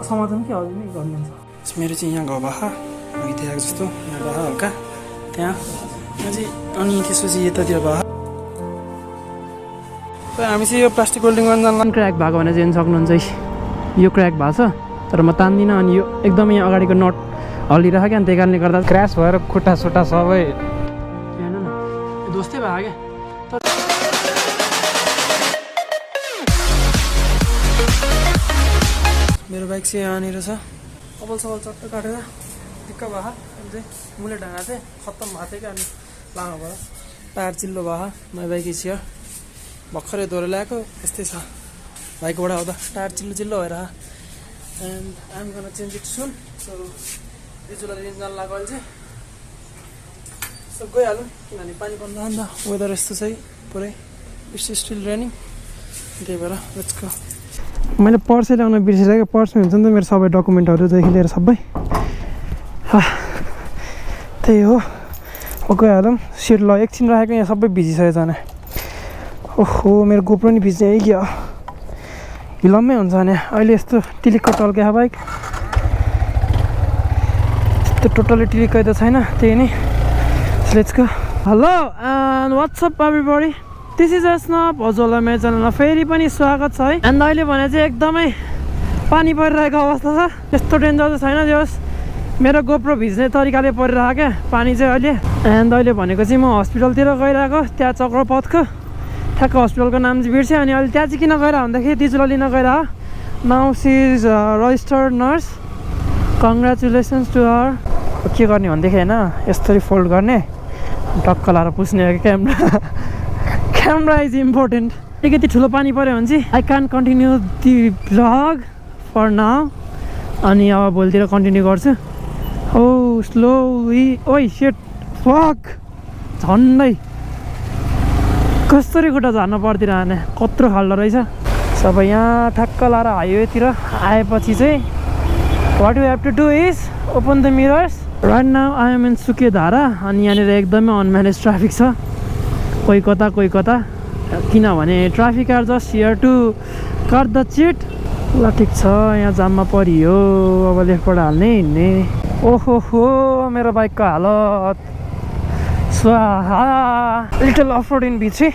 समाधान के हजुर नै गर्नुहुन्छ। मेरो चाहिँ यहाँ घाउ बाहा अघि देखाएको जस्तो यहाँ बाहा हल्का त्यहाँ चाहिँ अनि त्यसपछि यतातिर बाहा। हामी चाहिँ यो प्लास्टिक होल्डिङ गर्न क्र्याक भएको भने चाहिँ हेर्न सक्नुहुन्छ यो क्र्याक भएको छ तर म तान्दिनँ अनि यो एकदमै यहाँ अगाडिको नट हल्लिरहेको क्या अनि त्यही कारणले गर्दा क्र्यास भएर खुट्टा सुट्टा सबै हेर्नु न यो दोस्तै भयो क्या। मेरो बाइक चाहिँ यहाँनिर छ कपाल सपाल चट्ट काटेर दिक्क भयो अनि चाहिँ मुले ढाँगा चाहिँ खत्तम भएको थियो क्या अनि लामो भयो टायर चिल्लो भयो मेरो बाइक छियो भर्खरै दोहोरो ल्याएको यस्तै छ बाइकबाट आउँदा टायर चिल्लो भएर and I'm gonna change it soon so डिजुलर इन्जन लाग्यो अहिले चाहिँ सो गइहालौँ किनभने पानी पर्न अन्त वेदर यस्तो छ पुरै इट्स स्टिल रेनिङ त्यही भएर लेट्स गो। मैले पर्स ल्याउन बिर्सिसकेँ पर्समा हुन्छ नि त मेरो सबै डकुमेन्टहरूदेखि लिएर सबै त्यही हो गइहालौँ सिट ल एकछिन राखेको यहाँ सबै भिजिसकेको जाने ओहो मेरो गोप्रो नि भिज्ने है क्या हिलम्मै हुन्छ भने अहिले यस्तो टिलिक्क टल्क्या बाइक त्यस्तो टोटल्ली टिलिक्कै त छैन त्यही नै let's go. Hello and what's up everybody this is Asnab हजुरलाई मेरो च्यानलमा फेरि पनि स्वागत छ है। एन्ड अहिले भने चाहिँ एकदमै पानी परिरहेको अवस्था छ त्यस्तो डेन्जर त छैन जोस् मेरो गोप्रो भिज्ने तरिकाले परिरहेको क्या पानी चाहिँ अहिले। एन्ड अहिले भनेको चाहिँ म हस्पिटलतिर गइरहेको त्यहाँ चक्रपथको ठ्याक्क हस्पिटलको नाम चाहिँ बिर्सेँ अनि अहिले त्यहाँ चाहिँ किन गएर भन्दाखेरि दिजुलाई लिन गएर now she is registered nurse congratulations to her. के गर्ने भनेदेखि होइन यसरी फोल्ड गर्ने टक्क लाएर पुस्ने क्यामेरा इज इम्पोर्टेन्ट। अलिकति ठुलो पानी पऱ्यो भने चाहिँ I can continue the vlog for now अनि अब भोलितिर कन्टिन्यू गर्छु। ओ स्लोली ओइ सेट फक झन्डै कसरी खुट्टा झार्नु पर्दिरहने कत्रो खाल्दो रहेछ सबै यहाँ ठ्याक्क लाएर हाइवेतिर आएपछि चाहिँ what you have to do is open the mirrors right now I am in Sukedhara अनि यहाँनिर एकदमै अनम्यानेज ट्राफिक छ कोही कता किनभने traffic are just here to cut the cheat. ल ठिक छ यहाँ जाममा परियो अब लेफ्टबाट हाल्ने हिँड्ने ओहो हो मेरो बाइकको हालत स्वाहा little off road in V3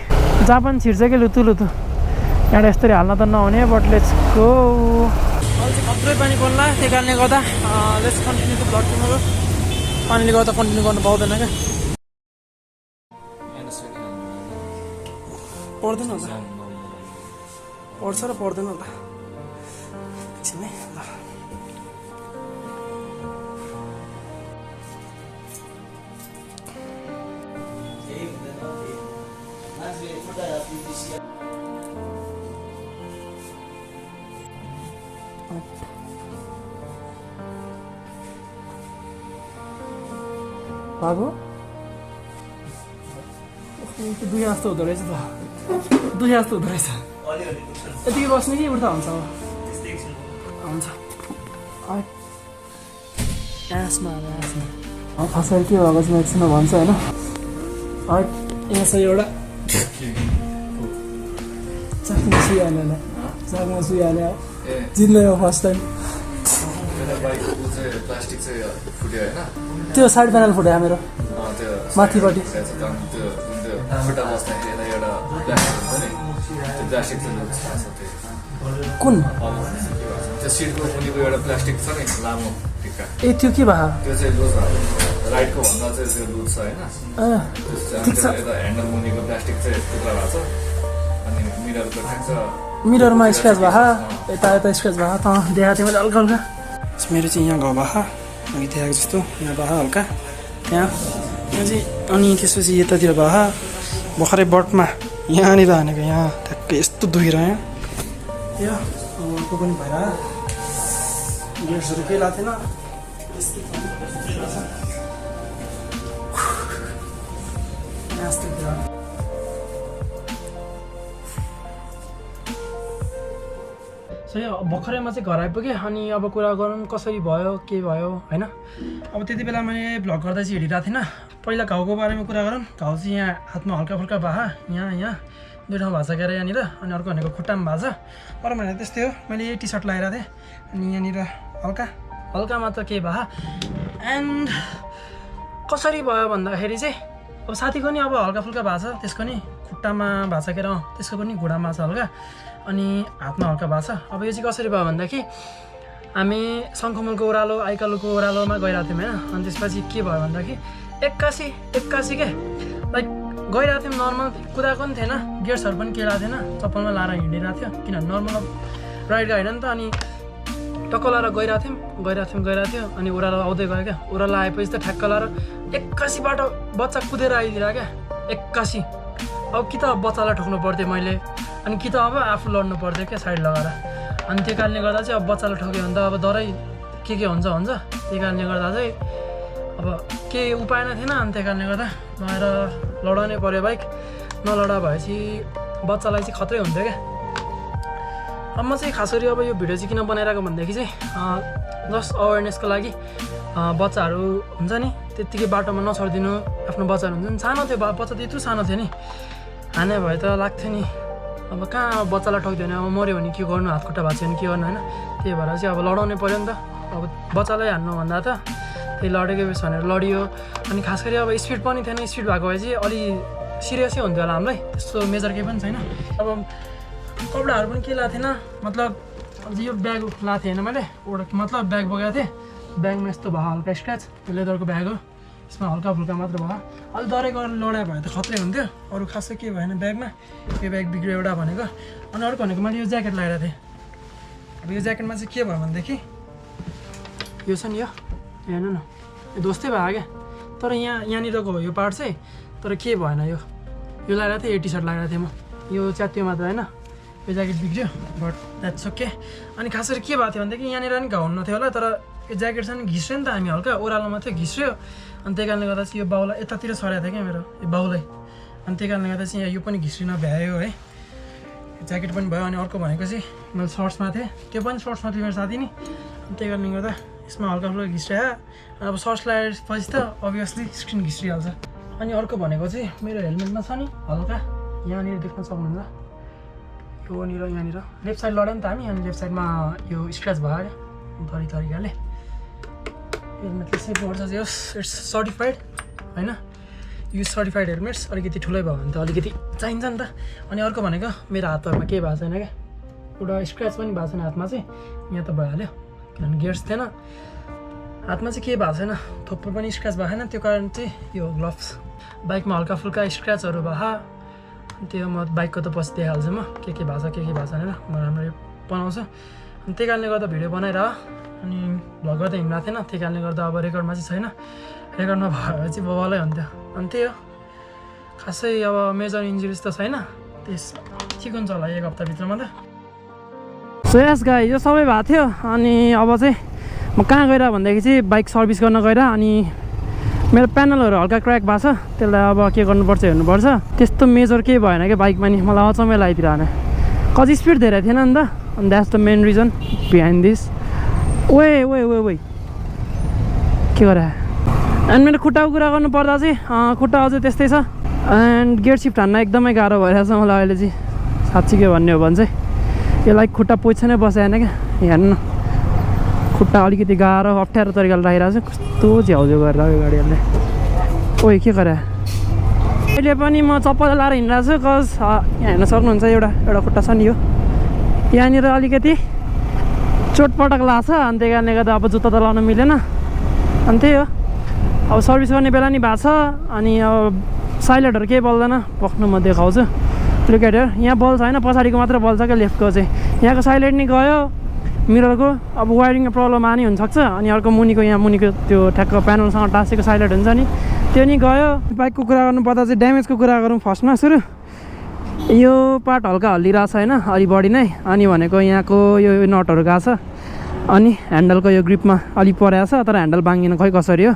जहाँ पनि छिर्छ कि लुतु यहाँ यसरी हाल्न त नहुने बट लेट्स गो। अहिले चाहिँ खत्रै पानी पर्ला त्यही कारणले गर्दा let's continue to blog tomorrow पानीले गर्दा कन्टिन्यू गर्नु पाउँदैन क्या पर्दैन होला पर्छ र पर्दैन होला एकछिन है ल भागो दुई जस्तो हुँदो रहेछ त दुई जस्तो हुँदो रहेछ यतिकै बस्ने कि उठ्दा हुन्छ अब हुन्छ फसाइ के भएको चाहिँ एकछिनमा भन्छ होइन यहाँ छ एउटा चाकमा सुइहाल्यो चाकमा सुइहाल्यो जित्दैन फर्स्ट टाइम त्यो साइड प्यानल फुट्यो मेरो माथिपट्टि कुन सिटको मुनिको एउटा प्लास्टिक छ नि लामो टिक्का ए त्यो के भयो त्यो चाहिँ लुज राइटको भन्दा चाहिँ त्यो लुज छ होइन ठिक छ यता ह्यान्डल मुनिको प्लास्टिक चाहिँ टुक्रा भएको छ अनि मिररको ठ्याक्क मिररमा स्क्र्याच भयो यता स्क्र्याच भयो त देखाएको थिएँ मैले हल्का हल्का मेरो चाहिँ यहाँ घाउ भयो अघि देखाएको जस्तो यहाँ भयो हल्का यहाँ चाहिँ अनि त्यसपछि यतातिर भयो भर्खरै बटमा यहाँनिर हानेको यहाँ ठ्याक्कै यस्तो दुखिरह्यो यो अर्को पनि भएर गेट्सहरू केही लाग्थेन सो यो भर्खरैमा चाहिँ घर आइपुगेँ अनि अब कुरा गरौँ कसरी भयो के भयो होइन अब त्यति बेला मैले भ्लग गर्दा चाहिँ हिँडिरहेको थिएन पहिला घाउको बारेमा कुरा गरौँ घाउ चाहिँ यहाँ हातमा हल्का फुल्का भए यहाँ दुई ठाउँ भएको छ क्या यहाँनिर अनि अर्को भनेको खुट्टामा भएको छ अरू भनेको त्यस्तै हो मैले यही टी सर्ट लगाएर थिएँ अनि यहाँनिर हल्का हल्का मात्र केही भयो एन्ड कसरी भयो भन्दाखेरि चाहिँ अब साथीको नि अब हल्का फुल्का भएको छ त्यसको नि खुट्टामा भएको छ के त्यसको पनि घुँडामा छ हल्का अनि हातमा हल्का भएको छ अब यो चाहिँ कसरी भयो भन्दाखेरि हामी शङ्खमुलको ओह्रालो आइकालुको ओह्रालोमा गइरहेको थियौँ होइन अनि त्यसपछि के भयो भन्दाखेरि एक्कासी के लाइक गइरहेको थियौँ नर्मल कुदाएको पनि थिएन गेट्सहरू पनि केही थिएन चप्पलमा लाएर हिँडिरहेको थियो किनभने नर्मल राइड गाडी होइन नि त अनि टक्क लाएर गइरहेको थियो अनि ओह्रालो आउँदै गयो क्या ओह्रालो आएपछि त ठ्याक्क लाएर एक्कासीबाट बच्चा कुदेर आइदिएर क्या एक्कासी अब कि त बच्चालाई ठोक्नु पर्थ्यो मैले अनि कि त अब आफू लड्नु पर्थ्यो क्या साइड लगाएर अनि त्यो कारणले गर्दा चाहिँ अब बच्चालाई ठोक्यो भने त अब डरै के हुन्छ त्यही कारणले गर्दा चाहिँ अब केही उपाय नै थिएन अनि त्यही कारणले गर्दा लगेर लडाउनै पऱ्यो बाइक नलडा भएपछि बच्चालाई चाहिँ खत्रै हुन्थ्यो क्या अब म चाहिँ खास गरी अब यो भिडियो चाहिँ किन बनाइरहेको भनेदेखि चाहिँ जस्ट अवेरनेसको लागि बच्चाहरू हुन्छ नि त्यत्तिकै बाटोमा नछोडिदिनु आफ्नो बच्चाहरू हुन्छ नि सानो थियो बच्चा त यत्रो सानो थियो नि हाने भए त लाग्थ्यो नि अब कहाँ बच्चालाई ठोक्दियो भने अब मऱ्यो भने के गर्नु हात खुट्टा भएको छ भने के गर्नु होइन त्यही भएर चाहिँ अब लडाउनै पऱ्यो नि त अब बच्चालाई हान्नु भन्दा त त्यही लडेको बेस भनेर लडियो अनि खास गरी अब स्पिड पनि थिएन स्पिड भएको भए चाहिँ अलि सिरियसै हुन्थ्यो होला हामीलाई त्यस्तो मेजर केही पनि छैन अब कपडाहरू पनि के लाएको थिएन मतलब यो ब्याग लाएको थिएन मैले मतलब ब्याग बोकेको थिएँ ब्यागमा यस्तो भयो हल्का स्क्र्याच त्यो लेदरको ब्याग हो यसमा हल्का फुल्का मात्र भयो अलि डरै गरेर लडाइ भए त खत्रै हुन्थ्यो अरू खासै केही भएन ब्यागमा यो ब्याग बिग्रियो एउटा भनेको अनि अर्को भनेको मैले यो ज्याकेट लगाएर थिएँ अब यो ज्याकेटमा चाहिँ के भयो भनेदेखि यो छ नि यो हेर्नु न यो दोस्तै भयो क्या तर यहाँनिरको हो यो पार्ट चाहिँ तर के भएन यो लगाएर थिएँ यो टी सर्ट लगाएर थिएँ म यो च्यात्यो मात्र होइन यो ज्याकेट बिग्रियो बट द्याट्स ओके अनि खास गरी के भएको थियो भनेदेखि यहाँनिर नि घाउ हुन्थ्यो होला तर यो ज्याकेट चाहिँ घिस्रियो नि त हामी हल्का ओह्रालोमा थियो घिस्रियो अनि त्यही कारणले गर्दा चाहिँ यो बाउलाई यतातिर सरेको थियो क्या मेरो यो बाउलाई अनि त्यही कारणले गर्दा चाहिँ यो पनि घिस्रिन भ्यायो है ज्याकेट पनि भयो अनि अर्को भनेको चाहिँ मैले सर्ट्समा थिएँ त्यो पनि सर्ट्समा थियो मेरो साथी नि अनि त्यही कारणले गर्दा यसमा हल्का फुल्का घिस्रियो अब सर्ट्स लगाएपछि त अभियसली स्क्रिन घिस्रिहाल्छ अनि अर्को भनेको चाहिँ मेरो हेलमेटमा छ नि हल्का यहाँनिर देख्न सक्नुहुन्छ यहाँनिर लेफ्ट साइड लड्यो नि त हामी अनि लेफ्ट साइडमा यो स्क्र्याच भयो क्या तरिकाले हेलमेटले सेभ गर्छ यस इट्स सर्टिफाइड होइन यो सर्टिफाइड हेलमेट्स अलिकति ठुलै भयो भने त अलिकति चाहिन्छ नि त अनि अर्को भनेको मेरो हातहरूमा केही भएको छैन क्या एउटा स्क्र्याच पनि भएको छैन हातमा चाहिँ यहाँ त भइहाल्यो किनभने गेट्स थिएन हातमा चाहिँ केही भएको छैन थोप्रो पनि स्क्र्याच भएको छैन त्यो कारण चाहिँ यो ग्लोभ्स बाइकमा हल्का फुल्का स्क्र्याचहरू भयो त्यो म बाइकको त पछि देखाइहाल्छु म के भएको छ के भएको छैन म राम्ररी बनाउँछु अनि त्यही कारणले गर्दा भिडियो बनाएर अनि भ्लग गर्दा हिँड्नु थिएन त्यही कारणले गर्दा अब रेकर्डमा चाहिँ छैन रेकर्डमा भयो चाहिँ बबालै हुन्थ्यो अनि त्यही हो खासै अब मेजर इन्जुरिज त छैन त्यस ठिक हुन्छ होला एक हप्ताभित्रमा त सो यस गाई यो सबै भएको थियो अनि अब चाहिँ म कहाँ गएर भन्दाखेरि चाहिँ बाइक सर्भिस गर्न गएर अनि मेरो प्यानलहरू हल्का क्र्याक भएको छ त्यसलाई अब के गर्नुपर्छ हेर्नुपर्छ त्यस्तो मेजर केही भएन क्या बाइकमा नि मलाई अचम्मै लगाइदिरहेन कति स्पिड धेरै थिएन नि त अनि that's the main reason behind this ओए के गरे एन्ड मेरो खुट्टाको कुरा गर्नु पर्दा चाहिँ खुट्टा अझै त्यस्तै छ एन्ड गेट सिफ्ट हान्न एकदमै गाह्रो भइरहेछ मलाई अहिले चाहिँ साँच्ची के भन्ने हो भने चाहिँ यसलाई खुट्टा पोजिसनै बसाएन क्या हेर्नु न खुट्टा अलिकति गाह्रो अप्ठ्यारो तरिकाले राखिरहेको छ कस्तो झ्याउझ्याउ गरेर यो गाडीहरूले ओइ के गरे अहिले पनि म चप्पल लाएर हिँडिरहेको छु कज यहाँ हेर्न सक्नुहुन्छ एउटा खुट्टा छ नि यो यहाँनिर अलिकति चोटपटक लाग्छ अनि त्यही कारणले गर्दा अब जुत्ता त लाउन मिलेन अनि त्यही हो अब सर्भिस गर्ने बेला नि भएको छ अनि अब साइलेटहरू केही बल्दैन पक्नु म देखाउँछु लुकेट यहाँ बल्छ होइन पछाडिको मात्र बल्छ क्या लेफ्टको चाहिँ यहाँको साइलेट नि गयो मिररको अब वायरिङमा प्रब्लम आनी हुनसक्छ अनि अर्को मुनिको यहाँ मुनिको त्यो ठ्याक्क प्यानलसँग टाँसेको साइलेट हुन्छ नि त्यो नि गयो बाइकको कुरा गर्नुपर्दा चाहिँ ड्यामेजको कुरा गरौँ फर्स्टमा सुरु यो पार्ट हल्का हल्लिरहेको छ होइन अलि बढी नै अनि भनेको यहाँको यो नटहरू गएको छ अनि ह्यान्डलको यो ग्रिपमा अलि परेको छ तर ह्यान्डल बाङ्गिन खै कसरी हो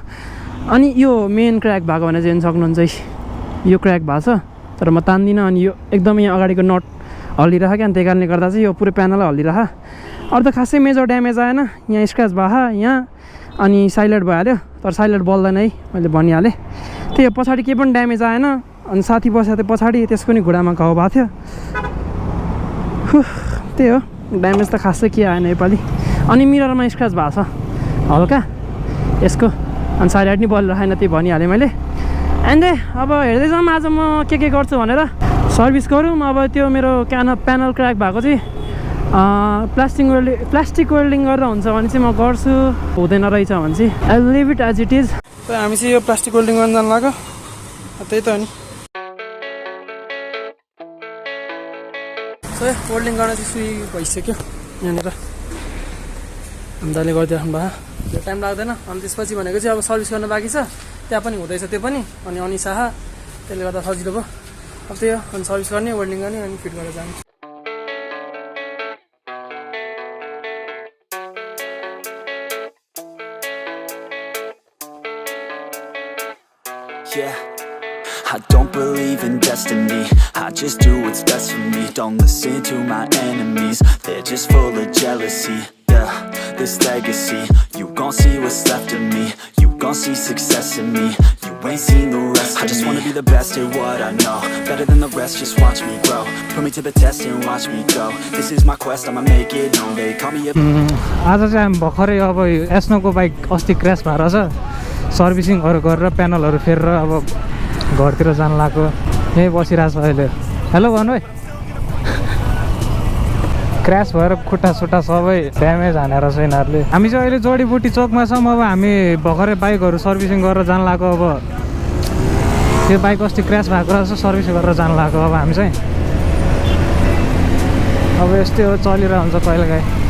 अनि यो मेन क्र्याक भएको भने चाहिँ सक्नुहुन्छ यो क्र्याक भएको छ तर म तान्दिनँ अनि यो एकदमै यहाँ अगाडिको नट हल्लिरह क्या त्यही कारणले गर्दा चाहिँ यो पुरै प्यानल हल्लिरह अरू त खासै मेजर ड्यामेज आएन यहाँ स्क्र्याच भयो यहाँ अनि साइलेट भइहाल्यो तर साइलेट बल्दैन है मैले भनिहालेँ त्यही पछाडि केही पनि ड्यामेज आएन अनि साथी बसेको थियो पछाडि, त्यसको नि घुँडामा घाउ भएको थियो। त्यही हो, ड्यामेज त खासै के आएन योपालि। अनि मिररमा स्क्रच भएको छ हल्का यसको, अनि साइड लाइट नि बलिरहेन, त्यही भनिहालेँ मैले। एन्ड अब हेर्दै जाउँ आज म के गर्छु भनेर। सर्भिस गरौँ। अब त्यो मेरो प्यानल क्र्याक भएको चाहिँ प्लास्टिक वेल्डिङ गरेर हुन्छ भने चाहिँ म गर्छु, हुँदैन रहेछ भने चाहिँ I leave it as it is. हामी चाहिँ यो प्लास्टिक वेल्डिङ गर्न जानु लाग्यो, त्यही त हो नि। वेल्डिङ गर्न चाहिँ सुई भइसक्यो यहाँनिर, दाले गरिदिइराख्नु भयो, त्यो टाइम लाग्दैन। अनि त्यसपछि भनेको चाहिँ अब सर्भिस गर्न बाँकी छ, त्यहाँ पनि हुँदैछ त्यो पनि, अनि अनिशाह, त्यसले गर्दा सजिलो भयो। अब त्यही हो, अनि सर्भिस गर्ने, वेल्डिङ गर्ने, अनि फिट गरेर जानु। Yeah, I don't believe in destiny, I just do what's best for me. Don't listen to my enemies, they're just full of jealousy. Yeah, this legacy, you gon' see what's left of me. You gon' see success in me, you ain't seen the rest of me. I just wanna be the best at what I know, better than the rest, just watch me grow. Put me to the test and watch me go. This is my quest, I'ma make it known. They call me a आज चाहिँ हामी भर्खरै अब एस्नोको bike अस्ति crash भएर छ, सर्भिसिङहरू गरेर प्यानलहरू फेरेर अब घरतिर जानु लाग्यो। यहीँ बसिरहेको छ अहिले। हेलो भन्नु है। क्र्यास भएर खुट्टा सुट्टा सबै ड्यामेज हानेर छ यिनीहरूले। हामी चाहिँ अहिले जडीबुटी चोकमा छौँ। अब हामी भर्खरै बाइकहरू सर्भिसिङ गरेर जानु लाग्यो। अब त्यो बाइक अस्ति क्र्यास भएको रहेछ, सर्भिस गरेर जानु लाग्यो अब हामी चाहिँ। अब यस्तै हो, चलिरहेको हुन्छ कहिलेकाहीँ।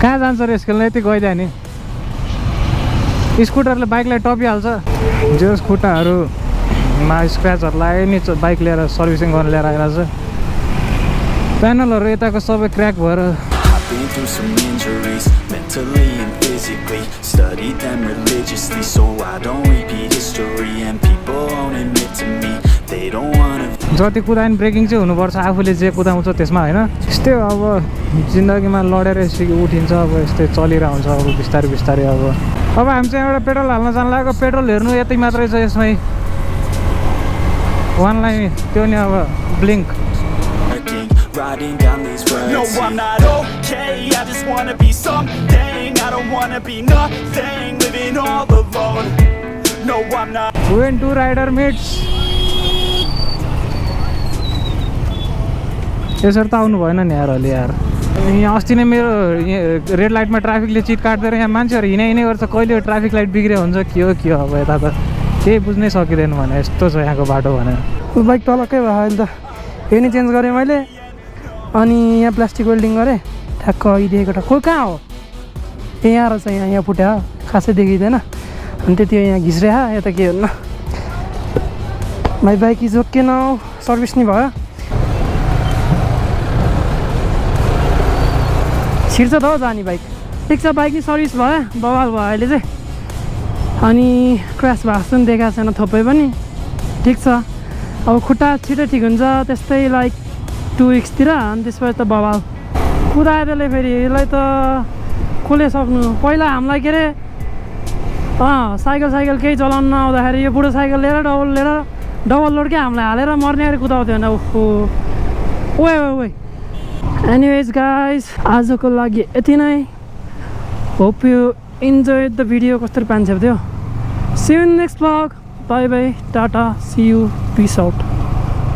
कहाँ जान्छ रेस खेल्न, यति गइदियो नि। स्कुटरले बाइकलाई टपिहाल्छ, जोस् खुट्टाहरूमा स्क्र्याचहरू लाग्यो नि, बाइक लिएर सर्भिसिङ गर्न लिएर आइरहेको छ। प्यानलहरू यताको सबै क्र्याक भएर। been through some injuries, mentally and physically. Studied them religiously, so I don't repeat history. And people won't admit to me, they don't wanna. जति कुदा पनि ब्रेकिङ चाहिँ हुनुपर्छ, आफूले जे कुदाउँछ त्यसमा होइन। यस्तै हो, अब जिन्दगीमा लडेर उठिन्छ, अब यस्तै चलिरहेको हुन्छ अब बिस्तारै बिस्तारै। अब हामी चाहिँ एउटा पेट्रोल हाल्न जानु लाग्यो। पेट्रोल हेर्नु यति मात्रै छ यसमै, वान लाइन त्यो नि अब blink. Riding down these roads. No, I'm not okay, I just wanna be something. I don't wanna be nothing, living all alone. No, I'm not. When two rider meets. यसरी त आउनु भएन नि यार अलि यार। यहाँ अस्ति नै मेरो रेड लाइटमा ट्राफिकले चिट काट्दैन, यहाँ मान्छेहरू हिँडै गर्छ, कहिले ट्राफिक लाइट बिग्रियो हुन्छ के हो अब यता त केही बुझ्नै सकिँदैन भने यस्तो छ यहाँको बाटो भनेर। बाइक तलकै भयो अहिले त। यो नि चेन्ज गरेँ मैले, अनि यहाँ प्लास्टिक वेल्डिङ गरेँ ठ्याक्क अघिदेखिको ठाउँ। खोइ कहाँ हो, ए यहाँ रहेछ, यहाँ फुट्यो खासै देखिँदैन। अनि त्यति यहाँ घिस्रिया यता के हुन्न। माई बाइक इज ओके न, सर्भिस नि भयो। छिर्छ त हौ जाने बाइक, ठिक छ। बाइक नि सर्भिस भयो, बवाल भयो अहिले चाहिँ। अनि क्र्यास भएको जस्तो पनि देखाएको छैन थोपै पनि, ठिक छ। अब खुट्टा छिटो ठिक हुन्छ त्यस्तै लाइक 2 weeksतिर। अनि त्यसपछि त बवाल कुदायो त्यसले फेरि। यसलाई त कसले सक्नु। पहिला हामीलाई के अरे साइकल केही चलाउनु नआउँदाखेरि यो बुढो साइकल लिएर डबल लोड क्या हामीलाई हालेर मर्ने गरी कुदाउँथ्यो होइन। ओहो ओए एनिवेज गाइज, आजको लागि यति नै। Hope you enjoy the video. कस्तो पान्छ थियो। See you in next vlog. Bye bye, tata, see you, peace out.